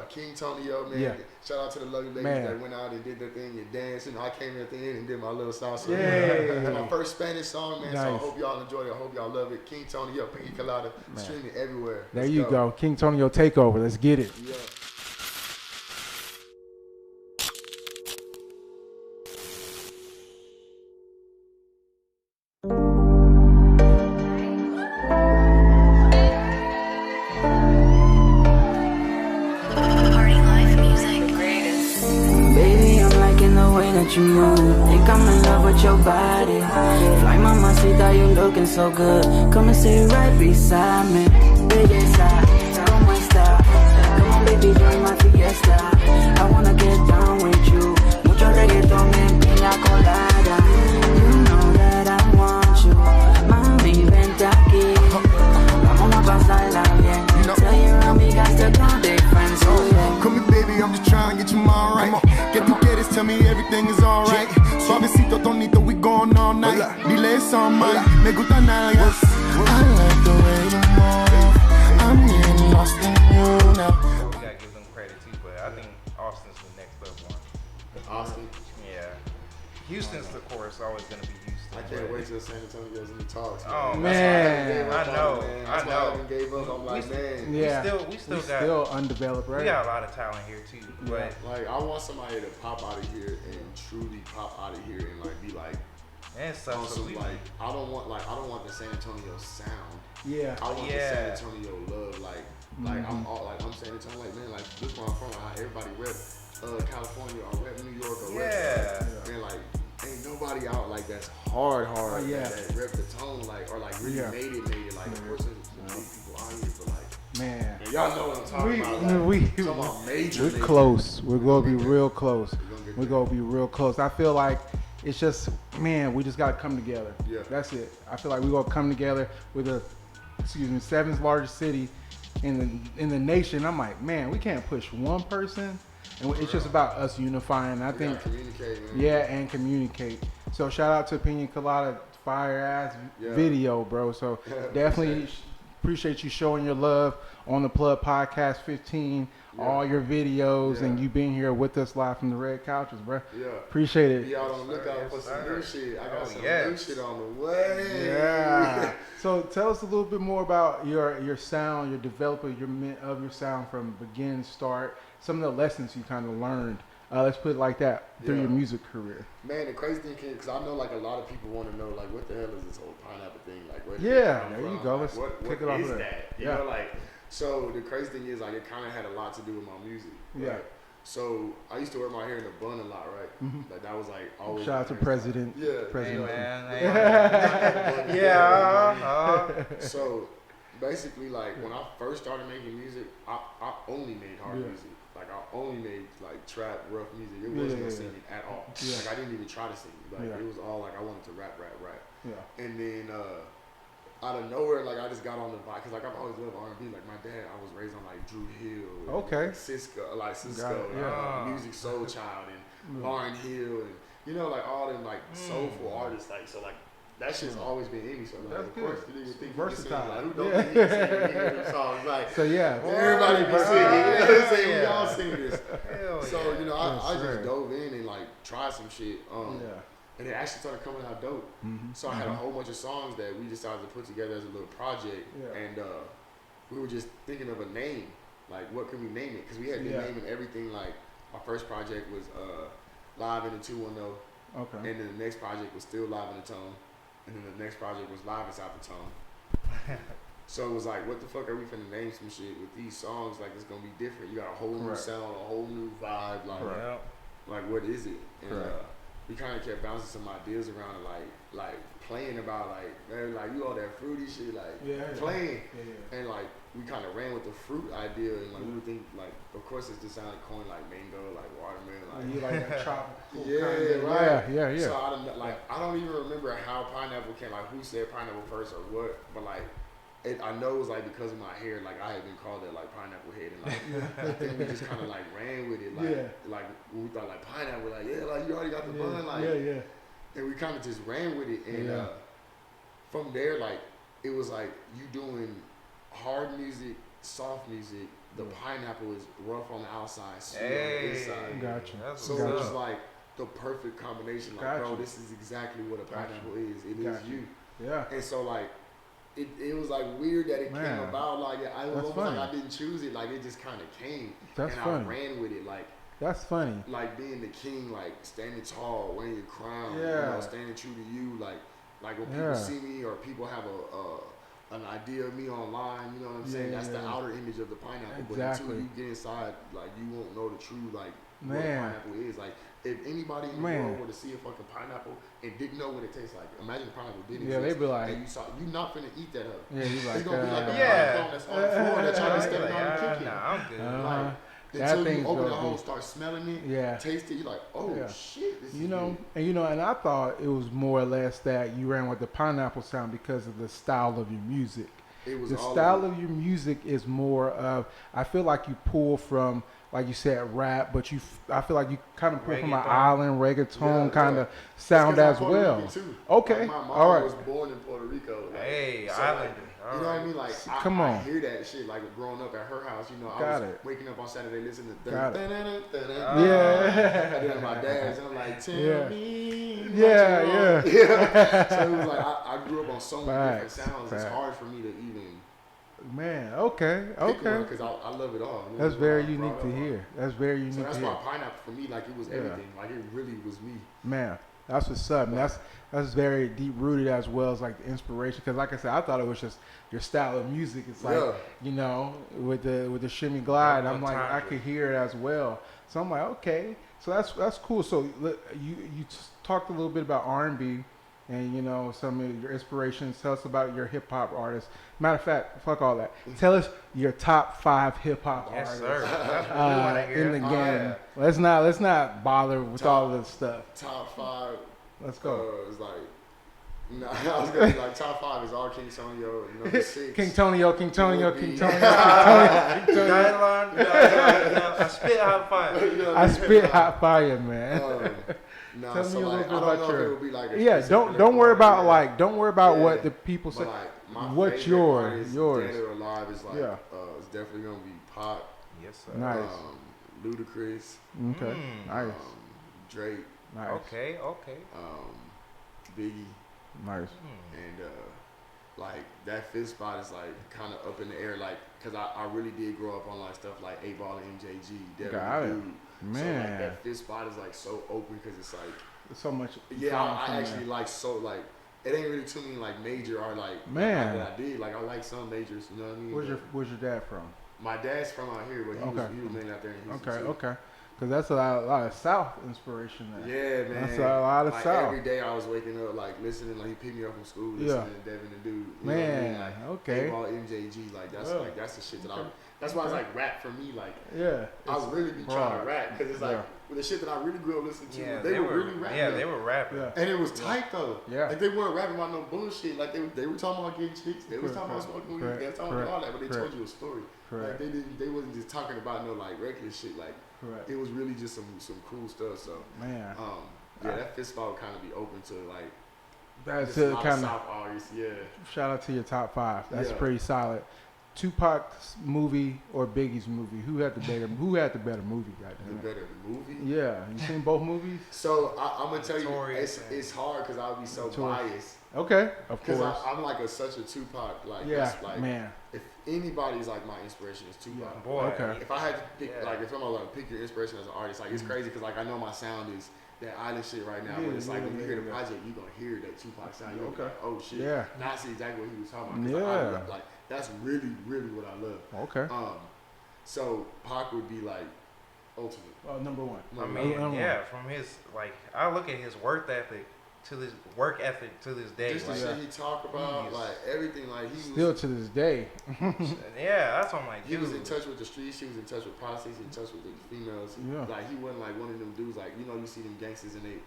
King Tonyo, man. Shout out to the lovely ladies that went out and did their thing and danced. You know, I came at the end and did my little salsa. It's my first Spanish song, man. So I hope y'all enjoy it. I hope y'all love it. King Tonyo, Pina Colada, streaming everywhere. There you go. King Tonyo takeover. Let's get it. Yeah. You move, think I'm in love with your body. Fly mamacita, you looking so good. Come and sit right beside me. Belleza, como esta? Come on, baby, join my fiesta. I wanna get down with you. Mucho reggaeton and pina colada. You know that I want you. Mami, vente aquí. Vamos a pasarla bien. Tell your amigas to come big friends. Oh yeah. Come here, baby, I'm just trying to get your mind right. Get to get it, tell me everything is alright. Suavecito, tonito, we going all night. Dile eso, man, me gusta nalgas. I like the way you move. I'm getting lost in you now. We gotta give them credit too, but I think Austin's the next up one. Austin? Yeah. Houston's, of course, always gonna be Houston. I can't wait till San Antonio's in the talks. Oh man, I know. That's why I haven't gave up. I'm like, man. Yeah, we still got still undeveloped, right? We got a lot of talent here too. Yeah. But like, I want somebody to pop out of here and truly pop out of here and like be like. And stuff. Also, like, I don't want the San Antonio sound. Yeah. I want the San Antonio love. Like I'm San Antonio. Like, man, like this where I'm from. How everybody rep California or rep New York or rep. Man, like ain't nobody out like that's hard. That rep the tone like or like really made it. Like of course there's big people out here, but like man, y'all know what I'm talking about. Like, talking about major. We're close. We're gonna be real close. We're gonna be real close. I feel like. It's just, man, we just got to come together. Yeah. That's it. I feel like we're going to come together with the, seventh largest city in the nation. I'm like, man, we can't push one person. And it's just about us unifying. I think, communicate, man. Yeah, and communicate. So shout out to Pina Colada, fire ass video, bro. So definitely appreciate you showing your love on the Plug Podcast 15. All your videos and you being here with us live from the red couches, bro. Yeah. Appreciate it. Be out on the lookout for some new shit. I got some new shit on the way. Yeah. So tell us a little bit more about your sound, your development of your sound from begin, start, some of the lessons you kind of learned. Let's put it like that through your music career. Man, the crazy thing is, because I know like a lot of people want to know like what the hell is this whole pineapple thing? Like, where there you go. Let's pick it off is there. That? You know, like. So the crazy thing is, like, it kind of had a lot to do with my music. Right? Yeah. So I used to wear my hair in a bun a lot, right? Mm-hmm. Like that was like always. Shout out to President. Yeah. President. Hey, man. So basically, like when I first started making music, I only made hard music. Like I only made like trap, rough music. It wasn't no singing at all. Yeah. Like I didn't even try to sing. Like it was all like I wanted to rap. Yeah. And then. Out of nowhere, like I just got on the vibe because like I've always loved R&B. Like my dad, I was raised on like Drew Hill, Cisco, Music Soul Child, and Lauryn Hill, and you know like all them like soulful artists. Like so, like that shit's always been in me. So like, of course, you didn't think versatile. Like, who don't think sing songs? Like so, everybody be singing. You know what I'm saying? We all sing this. So you know, I just dove in and like tried some shit. And it actually started coming out dope. Mm-hmm. So I had a whole bunch of songs that we decided to put together as a little project. Yeah. And we were just thinking of a name. Like, what can we name it? Because we had been naming everything. Like, our first project was Live in the 210. Okay. And then the next project was still Live in the Tone. And then the next project was Live Inside the Tone. So it was like, what the fuck are we finna name some shit with these songs? Like, it's gonna be different. You got a whole new sound, a whole new vibe. Like what is it? And we kind of kept bouncing some ideas around, like playing about, like, man, like you all that fruity shit, like playing, and like we kind of ran with the fruit idea, and like we would think, like, of course it's just sounded corn, like mango, like watermelon, like you like that tropical right. So I don't even remember how pineapple came, like who said pineapple first or what, but like. I know it was like because of my hair, like I had been called that like pineapple head, and like I think we just kind of like ran with it, like we thought like pineapple, like like you already got the bun, like and we kind of just ran with it, and from there like it was like you doing hard music, soft music. The pineapple is rough on the outside, sweet on the inside. Gotcha. So it was like the perfect combination. Like bro, this is exactly what a pineapple is. It is you. Yeah. And so like. It was like weird that it came about. Like I was almost like I didn't choose it. Like it just kind of came, and I ran with it. Like that's funny. Like being the king, like standing tall, wearing your crown, you know, standing true to you. Like when people see me or people have an idea of me online, you know what I'm saying? That's the outer image of the pineapple. But until you get inside, like you won't know the true what a pineapple is. Like if anybody in the world were to see a fucking pineapple and didn't know what it tastes like, imagine the pineapple didn't exist. They'd be like, and you not finna eat that up. Yeah, you like, it's gonna be like a pineapple that's on the floor that trying to step down and kick it. Nah, I'm good. Like, until you open the hole, start smelling it, taste it, you're like, oh shit, this is good. And I thought it was more or less that you ran with the pineapple sound because of the style of your music. the style of your music is more of, I feel like you pull from, like you said, rap, but I feel like you kind of pull from an island reggaeton kind of sound as well. Okay, like my mom all right. was born in Puerto Rico. Like, hey, so Islander. You know what I mean? Like, I hear that shit, like, growing up at her house, you know, I was waking up on Saturday listening to yeah. And then my dad's, I'm like, tell me. Yeah. So it was like, I grew up on so many different sounds. It's hard for me to even. Man, okay. Because I love it all. That's very unique to hear. That's very unique to hear. So that's why Pineapple for me, like, it was everything. Like, it really was me. Man, that's what's up. And that's very deep rooted as well as like the inspiration. Because like I said, I thought it was just your style of music. It's like you know, with the shimmy glide, I'm like I could hear it as well. So I'm like, okay, so that's cool. So you talked a little bit about R&B. And, you know, some of your inspirations. Tell us about your hip-hop artists. Matter of fact, fuck all that. Tell us your top 5 hip-hop artists in the game. Yeah. Let's not bother with all this stuff. Top 5. Let's go. It's like, no, I was going to be like, top 5 is all King Tonyo. Number 6. King Tonyo. I spit hot fire. I spit hot fire, man. Tell me a little bit about your. Don't worry about what the people say. My what's yours? Dead or alive is like it's definitely gonna be Pop. Yes, sir. Nice. Ludacris. Okay. Nice. Drake. Nice. Okay. Biggie. Nice. And like that fifth spot is like kind of up in the air, like because I really did grow up on like stuff like 8 Ball and MJG. Got it. Man. So like that fifth spot is like so open because it's like so much. Yeah, I actually like so like it ain't really too many like major or like man that I did. Like I like some majors, you know what I mean? Where's your dad from? My dad's from out here, but he was mainly out there in Houston. Okay. Because that's a lot of South inspiration there. Yeah, man. That's a lot of like South. Every day I was waking up, like, listening. Like, he picked me up from school, listening to Devin the Dude. You know what I mean? Like, okay. All MJG, like, that's the shit that that's why it's like rap for me. Like, I really be trying to rap because it's like with the shit that I really grew up listening to. They were really rapping. Yeah, they were rapping. And it was tight though. Yeah. Like they weren't rapping about no bullshit. Like they were talking about getting chicks. They was talking about smoking weed. They was talking about all that, but they told you a story. Like they wasn't just talking about no like reckless shit. Like it was really just some cool stuff. So that fist spot would kind of be open to like. That's a kind of South artists. Yeah. Shout out to your top 5. That's pretty solid. Tupac's movie or Biggie's movie? Who had the better movie? The better movie? Yeah, you seen both movies? So I'm gonna tell you, it's hard because I'll be so biased. Okay, of course. Because I'm like such a Tupac like. Man. If anybody's like my inspiration is Tupac. Yeah, boy. Okay. If I had to pick, like, if I'm gonna pick your inspiration as an artist, like it's crazy because like I know my sound is that island shit right now, but it's like when you hear the project, you gonna hear that Tupac sound. You're like, oh shit. Yeah. Now I see exactly what he was talking about. Like that's really, really what I love. Okay. So Pac would be like ultimate. Number one. I mean, from his I look at his work ethic to this day. Just the shit he talked about, like everything, like he still to this day. Yeah, that's what I'm like. He was in touch with the streets. He was in touch with prostitutes. In touch with the females. Yeah. Like he wasn't like one of them dudes. Like you see them gangsters and they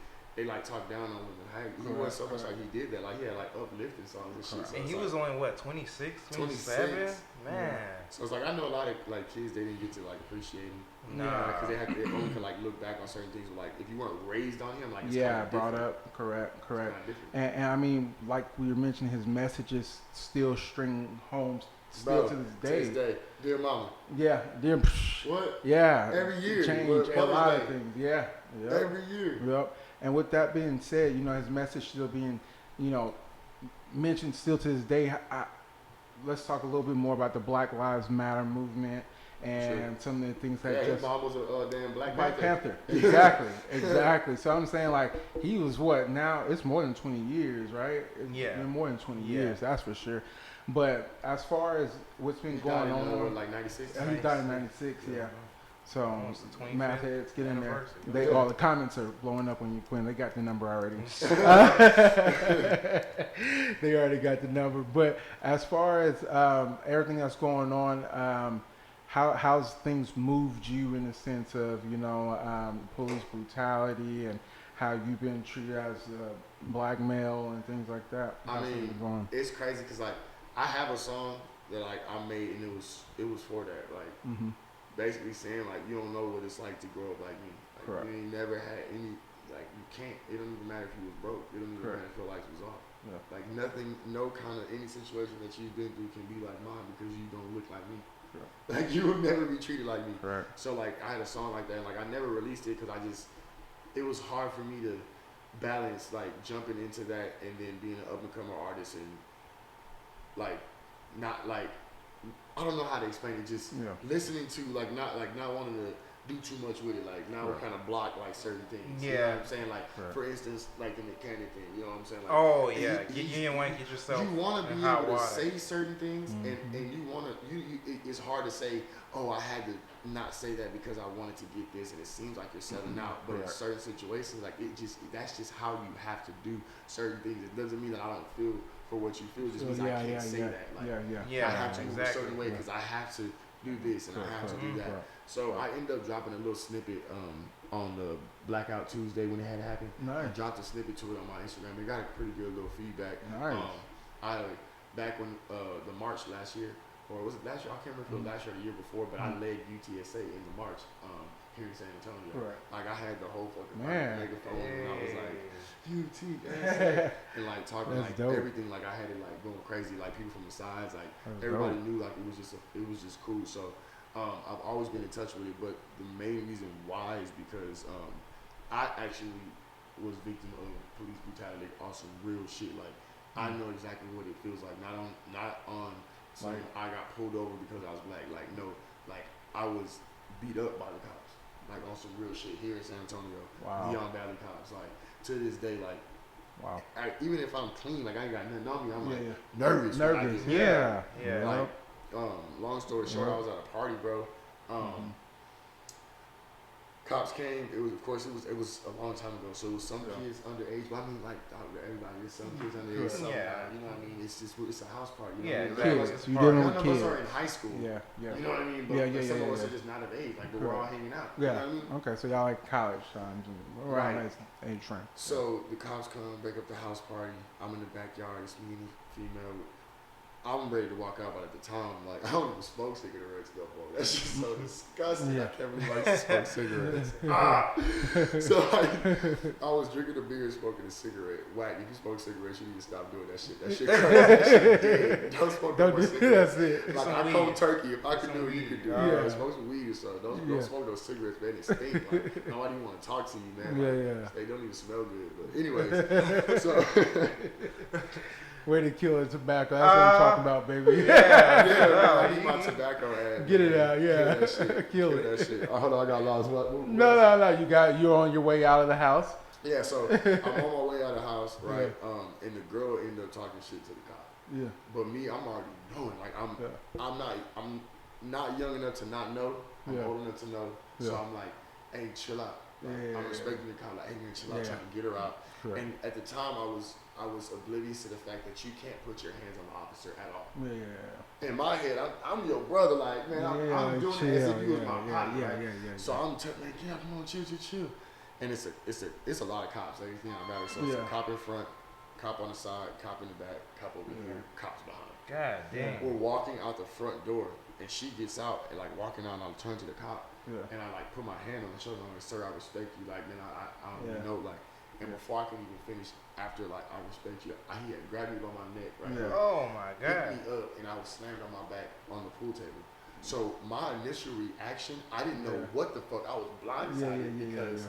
like talk down on women. He wasn't so much like he did that. Like he had like uplifting songs and shit. So and he was only what 26, 27? Man. Yeah. So it's like I know a lot of like kids they didn't get to like appreciate him. Nah. Because they only could like look back on certain things. Like if you weren't raised on him, like it's brought up. Correct. And I mean, like we were mentioning, his messages still string home to this day. To this day. Dear mama. Yeah. Dear. What? Yeah. Every year. Change a lot of things. Yeah. Yep. Every year. Yep. And with that being said, his message still being, mentioned still to this day. Let's talk a little bit more about the Black Lives Matter movement and some of the things that his mom was a damn Black Panther. Exactly. So I'm saying like he was what now? It's more than 20 years, right? It's been more than 20 years, that's for sure. But as far as what's been going on, like 96. He died in 96. Yeah. So math heads, get in there. All the comments are blowing up when they got the number already. They already got the number. But as far as everything that's going on, how's things moved you in the sense of police brutality and how you've been treated as a black male and things like that? I mean, it's crazy because like I have a song that like I made, and it was for that, like basically saying like you don't know what it's like to grow up like me. Like, you ain't never had any, like you can't. It don't even matter if you was broke. It don't even matter if your life was off. Yeah. Like nothing, no kind of any situation that you've been through can be like mine because you don't look like me. Like you would never be treated like me. So like I had a song like that, and like I never released it because it was hard for me to balance like jumping into that and then being an up and comer artist and like not like I don't know how to explain it. Just listening to like not wanting to do too much with it. Like now we're kind of block like certain things. You know what I'm saying? Like for instance, like the Nick Cannon thing. You know what I'm saying? Like, you didn't want to get yourself. You want to be able to say certain things, and you want to. It's hard to say. Oh, I had to not say that because I wanted to get this, and it seems like you're selling out. But in certain situations, like that's just how you have to do certain things. It doesn't mean that I don't feel for what you feel. It just means I can't say that. Like, I have to move a certain way because I have to do this and I have to do that. So I ended up dropping a little snippet on the Blackout Tuesday when it had happened. I dropped a snippet to it on my Instagram. It got a pretty good little feedback. Back when the march last year, or was it last year? I can't remember if it was last year or the year before, but I led UTSA in the march here in San Antonio. Like I had the whole fucking megaphone and I was like, UTSA and like talking like everything, like I had it like going crazy, like people from the sides, like everybody knew like it was just cool. So I've always been in touch with it, but the main reason why is because I actually was victim of police brutality on some real shit. Like I know exactly what it feels like. Not on some I got pulled over because I was black. Like no, like I was beat up by the cops. Like on some real shit here in San Antonio. Leon Valley cops. Like to this day, like even if I'm clean, like I ain't got nothing on me, I'm like nervous. Like long story short, I was at a party, bro. Cops came. It was a long time ago. So it was some kids underage. But I mean, like everybody, there's some kids underage. Some, you know what I mean? It's a house party. You know what I mean? Kids. You dealing with kids. None of us are in high school. You know what I mean? But some of us are just not of age. Like we're all hanging out. You know what I mean? Okay, so y'all like college times. Right. Age range. So the cops come, break up the house party. I'm in the backyard. It's me and the female. I'm ready to walk out, but at the time, like, I don't even smoke cigarettes no more. That's just so disgusting. I can't believe I smoke cigarettes. So, like, I was drinking a beer and smoking a cigarette. Whack, if you smoke cigarettes, you need to stop doing that shit. That shit crazy. That shit dead. Don't smoke no more cigarettes. That's it. Like, I cold turkey. If I could do it, you could do it. Smoke some weed or something. Don't smoke those cigarettes, man. They stink. Like, nobody want to talk to you, man. Like, they don't even smell good. But anyways, so... Way to kill it, tobacco. That's what I'm talking about, baby. I need my tobacco ad. Get it out, Kill that shit. Kill that shit. Oh, hold on, I got lost. What No. You're on your way out of the house. Yeah, so I'm on my way out of the house, right? And the girl ended up talking shit to the cop. Yeah. But me, I'm already knowing. Like I'm not young enough to not know. I'm old enough to know. So I'm like, hey, chill out. Like, I'm respecting the cop. Like, hey, man, chill out. Trying to get her out. Correct. And at the time, I was oblivious to the fact that you can't put your hands on the officer at all. In my head, I'm your brother. Like, man, I'm doing it as if you was my partner. So I'm like, come on, chill. And it's a lot of cops. Everything about it. So it's a cop in front, cop on the side, cop in the back, cop over here, cops behind. God damn. We're walking out the front door, and she gets out and like walking out, and I'll turn to the cop, and I like put my hand on the shoulder, and I'm like, sir, I respect you. Like, man, I don't even know, like. And before I could even finish, after like I respect you, he had grabbed me by my neck, right? Oh my God! Picked me up, and I was slammed on my back on the pool table. So my initial reaction, I didn't know what the fuck. I was blindsided because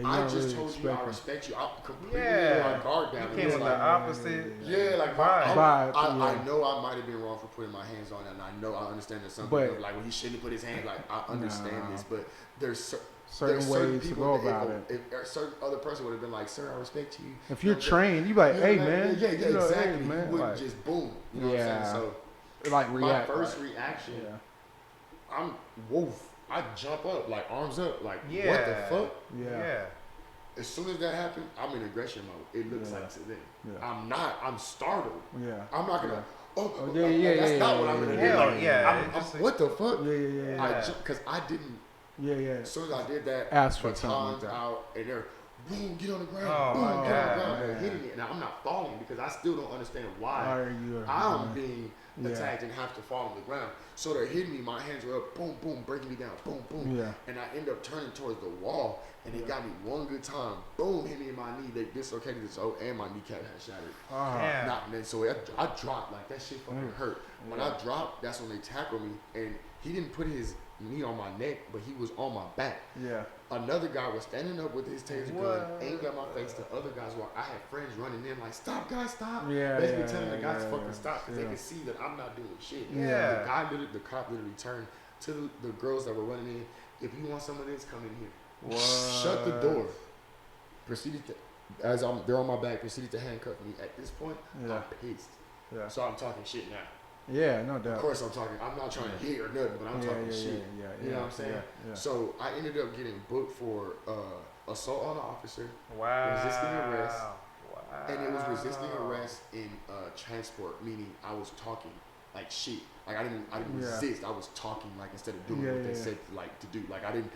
I just told you I respect you. I completely let my guard down. You came with the opposite. Like I know I might have been wrong for putting my hands on it, and I know I understand that something like when he shouldn't have put his hands. Like I understand this, but there's certain ways to go about it. If a certain other person would have been like, sir, I respect you. If you're trained, you be like, hey, man. Yeah, exactly. Man. You wouldn't just boom. You know what I'm saying? So, like my first reaction, I'm woof. I jump up, like arms up, like what the fuck? Yeah. As soon as that happened, I'm in aggression mode. It looks like to them. I'm not. I'm startled. I'm not gonna. That's not what I'm gonna do. What the fuck? Because I didn't. As soon as I did that, batons out, and they're boom, get on the ground, boom, get on the ground. They're hitting it, and I'm not falling because I still don't understand why I'm being attacked and have to fall on the ground. So they're hitting me, my hands are up, boom, boom, breaking me down, boom, boom. Yeah. And I end up turning towards the wall, and they got me one good time, boom, hit me in my knee, they dislocated this and my kneecap had shattered. And then so I dropped, like that shit fucking hurt. When I dropped, that's when they tackled me, and he didn't put his knee on my neck, but he was on my back. Yeah. Another guy was standing up with his taser gun, aimed at my face. The other guys were, I had friends running in like, stop, guys, stop. Basically telling the guys to fucking stop, because they could see that I'm not doing shit. The cop literally turned to the girls that were running in. If you want some of this, come in here. Shut the door. Proceeded to, they're on my back, proceeded to handcuff me. At this point, I'm pissed. So I'm talking shit now. Yeah, no doubt. Of course I'm not trying to hit or nothing, but I'm talking shit. You know what I'm saying? So I ended up getting booked for assault on an officer, resisting arrest, and it was resisting arrest in transport, meaning I was talking like shit. Like I didn't resist. I was talking like instead of doing what they said like to do. Like I didn't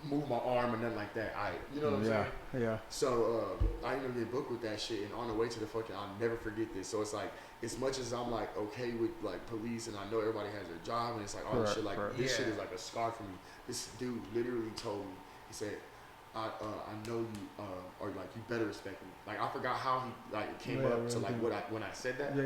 move my arm or nothing like that. You know what I'm saying? Yeah. So I ended up getting booked with that shit, and on the way to the fucking, I'll never forget this. So it's like, as much as I'm like okay with like police, and I know everybody has their job, and it's like all this shit, like this shit is like a scar for me. This dude literally told me, he said, I know you, or like you better respect me. Like I forgot how he like came up to like when I said that.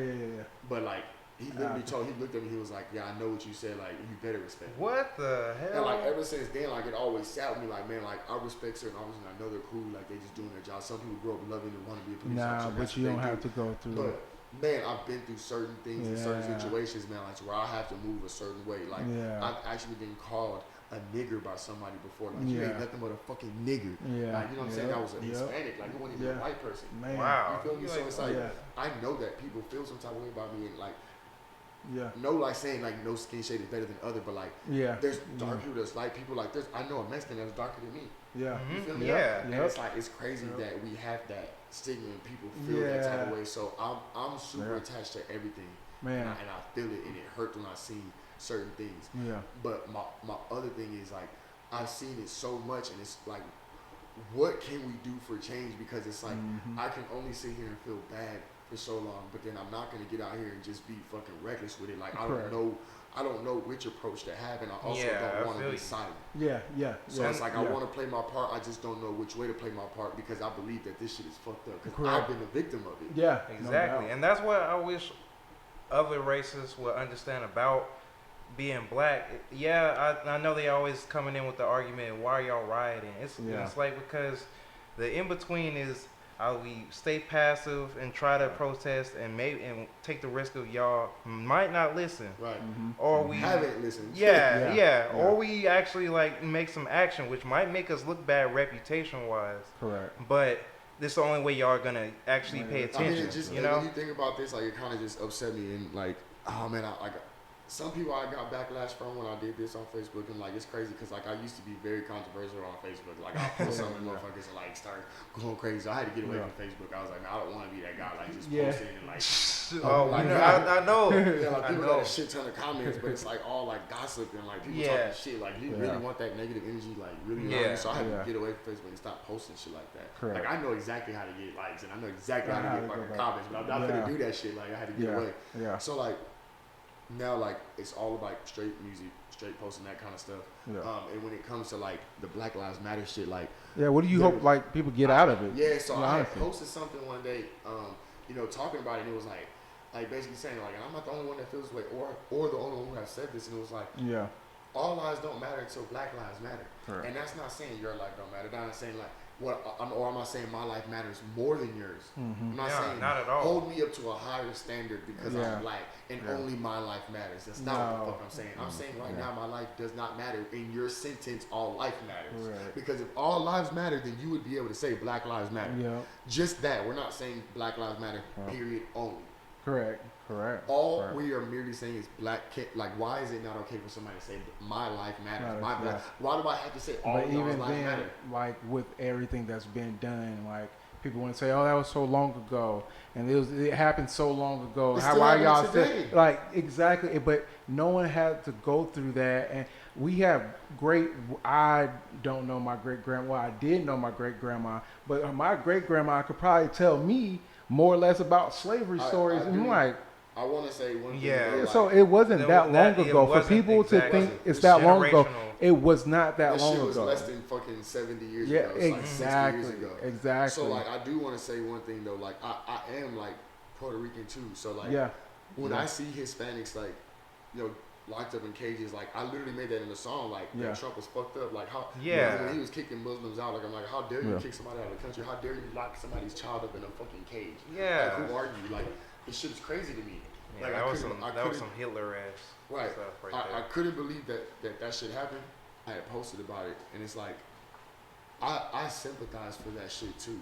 But like. He literally he looked at me, he was like, yeah, I know what you said, like, you better respect me. What the hell? And, like, ever since then, like, it always sat with me, like, man, like, I respect certain officers, and I know they're cool, like, they just doing their job. Some people grow up loving and want to be a police officer. But you don't have to go through But, man, I've been through certain things in certain situations, man, like, where I have to move a certain way. Like, I've actually been called a nigger by somebody before. Like, you ain't nothing but a fucking nigger. Like, you know what I'm saying? That was a Hispanic. Like, it wasn't even a white person. Man. Wow. You feel me? So it's like, I know that people feel some type of way about me, and, like, no, like saying like no skin shade is better than other, but like there's dark people, there's light people. Like I know a Mexican that's darker than me. You feel me? And it's like it's crazy that we have that stigma and people feel that type of way. So I'm super attached to everything, man, and I feel it, and it hurt when I see certain things. But my other thing is like I've seen it so much, and it's like, what can we do for change? Because it's like I can only sit here and feel bad for so long, but then I'm not gonna get out here and just be fucking reckless with it. Like I don't know which approach to have, and I also don't want to be silent. So it's like I want to play my part. I just don't know which way to play my part, because I believe that this shit is fucked up, because I've been a victim of it. Exactly. And that's what I wish other races would understand about being black. I know they always coming in with the argument, why are y'all rioting? It's like, because the in between is we stay passive and try to protest and take the risk of y'all might not listen, or we haven't listened. Or we actually like make some action, which might make us look bad reputation wise. Correct. But this is the only way y'all are gonna actually pay attention. I mean, just, you know, when you think about this, like it kind of just upset me, and like, oh man, some people I got backlash from when I did this on Facebook, and like it's crazy because like I used to be very controversial on Facebook. Like I post something, motherfuckers and like start going crazy. So I had to get away from Facebook. I was like, man, I don't want to be that guy. Like just posting and like, I know. Like people got a shit ton of comments, but it's like all like gossip and like people talking shit. Like you really want that negative energy, like really. So I had to get away from Facebook and stop posting shit like that. Correct. Like I know exactly how to get likes, and I know exactly how to get fucking comments, but I'm not gonna do that shit. Like I had to get away. So like. Now, like, it's all about straight music, straight posting, that kind of stuff. And when it comes to, like, the Black Lives Matter shit, like... what do you hope, like, people get out of it? So I had posted something one day, you know, talking about it, and it was like basically saying, like, and I'm not the only one that feels this way, or the only one who has said this, and it was like, all lives don't matter until Black Lives Matter. Correct. And that's not saying your life don't matter. That's not saying, like, I'm not saying my life matters more than yours. I'm not saying not at all. Hold me up to a higher standard because I'm black and only my life matters. That's not what the fuck I'm saying. I'm saying right now my life does not matter. In your sentence, all life matters. Because if all lives matter, then you would be able to say Black Lives Matter. Just that. We're not saying Black Lives Matter, period, only. Correct. All we are merely saying is like, why is it not okay for somebody to say my life matters? Why do I have to say all of y'all's lives matter? Like with everything that's been done, like people want to say, "Oh, that was so long ago," and it happened so long ago. Why y'all still like exactly? But no one had to go through that, and we have I don't know my great grandma. Well, I did know my great grandma, but my great grandma could probably tell me more or less about slavery stories, and I'm like. I want to say one thing. Yeah. So it wasn't that long ago. For people to think it's that long ago, it was not that long ago. That shit was less than fucking 70 years yeah, ago. It's exactly. Like 60 years ago. Exactly. So like, I do want to say one thing though. Like, I am like Puerto Rican too. So like, when I see Hispanics like, you know, locked up in cages, like I literally made that in the song. Like, that Trump was fucked up. Like how, you know, when he was kicking Muslims out, like I'm like, how dare you kick somebody out of the country? How dare you lock somebody's child up in a fucking cage? Yeah. Like, who are you? Like, this shit is crazy to me. Yeah, like, that was some Hitler ass right. stuff right there. I couldn't believe that shit happened. I had posted about it, and it's like, I sympathize for that shit too.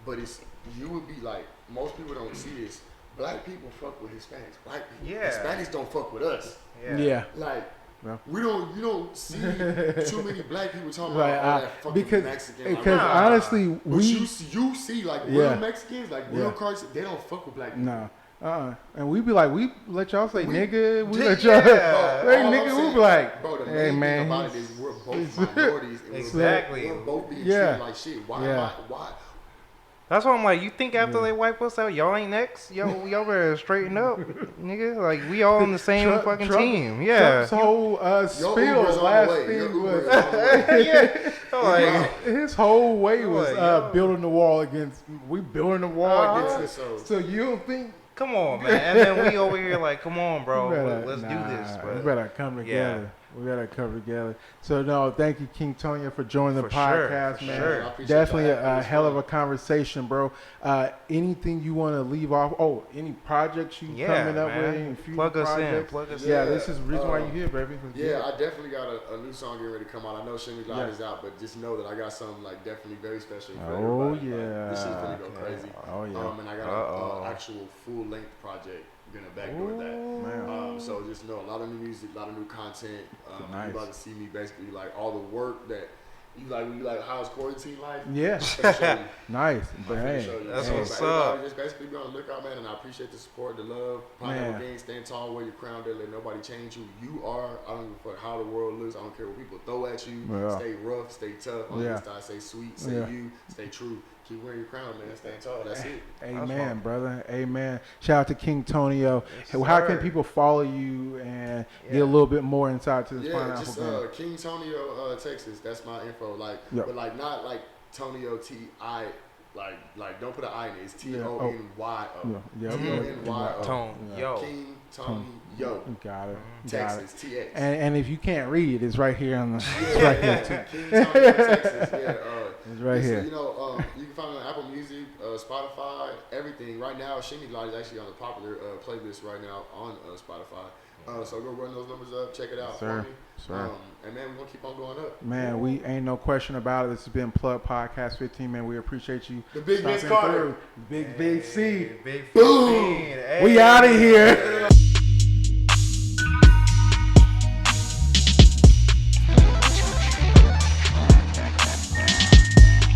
But it's, you would be like, most people don't see this. Black people fuck with Hispanics. Black people. Hispanics don't fuck with us. Yeah. Like, you don't see too many black people talking about all that fucking Mexican. Because honestly, but you see like real Mexicans, like real cars, they don't fuck with black people. No. And we be like, we let y'all say nigga, we let y'all say nigga, we be like, bro, the hey main man, thing about it is we're both minorities. And exactly. We're both being treated like shit. Why? That's why I'm like, you think after they wipe us out, y'all ain't next? Y'all better straighten up, nigga. Like, we all on the same fucking team. Yeah. Trump's whole spiel last thing was, his whole way was building the wall against, we building the wall against it. So you don't think? Come on, man. And then we over here like, come on, bro. Let's do this. But we better come together. Yeah. We gotta come together. So no, thank you, King Tonyo, for joining the podcast, man. Sure. Definitely a hell of a conversation, bro. Anything you want to leave off? Oh, any projects you coming up with? Any future Plug us projects? in. Yeah, this is the reason why you're here, baby. I definitely got a new song getting ready to come out. I know Shimmy Glide is out, but just know that I got something like definitely very special for everybody. Like, this shit's gonna go crazy. And I got an actual full length project gonna backdoor that. So just know a lot of new music, a lot of new content. You're about to see me basically like all the work that you like when you like how's quarantine life. Yeah. Nice. But hey, that's what's up. Just basically be on the lookout, man, and I appreciate the support, the love. Pineapple Gang, stand tall, wear your crown, don't let nobody change who you are. I don't give a fuck how the world looks. I don't care what people throw at you. Stay rough, stay tough. On the side, stay sweet, say you, stay true. Keep wearing your crown, man. Stand tall. That's it. Amen, brother. Amen. Shout out to King Tonyo. How can people follow you and get a little bit more insight to this pineapple just King Tonyo, Texas. That's my info. Like, but like not like Tonyo T.I. Like don't put an I in it. It's Tonyo. Tonyo. King Tonyo. Got it. Texas. TX. And if you can't read, it's right here on the. It's right here too. King Tonyo, Texas. It's right here. You know, you can find me on Apple Music, Spotify, everything. Right now, Shimmy Glide is actually on the popular playlist right now on Spotify. So go run those numbers up, check it out for me. And man, we're gonna keep on going up. Man, we ain't no question about it. This has been Plug Podcast 15, man. We appreciate you. The Big Vince Carter. Big C. Big Boom. We out of here.